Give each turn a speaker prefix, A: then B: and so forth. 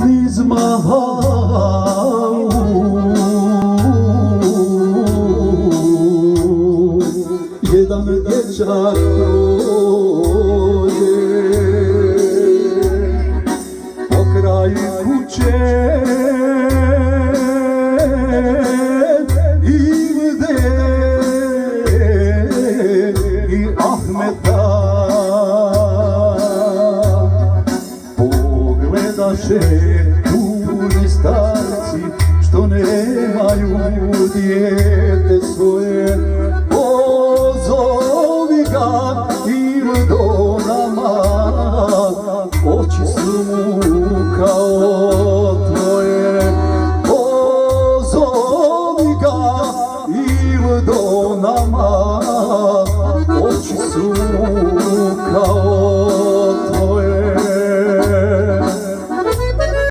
A: niz mahalu jedan dječak prođe po kraju kuće Ivde i Ahmeta. Pogledaše tužni starci što nemaju dijete svoje, pozovi ga Ivdo nama, oči su mu kao tvoje. Pozovi ga Ivdo nama, oči su mu kao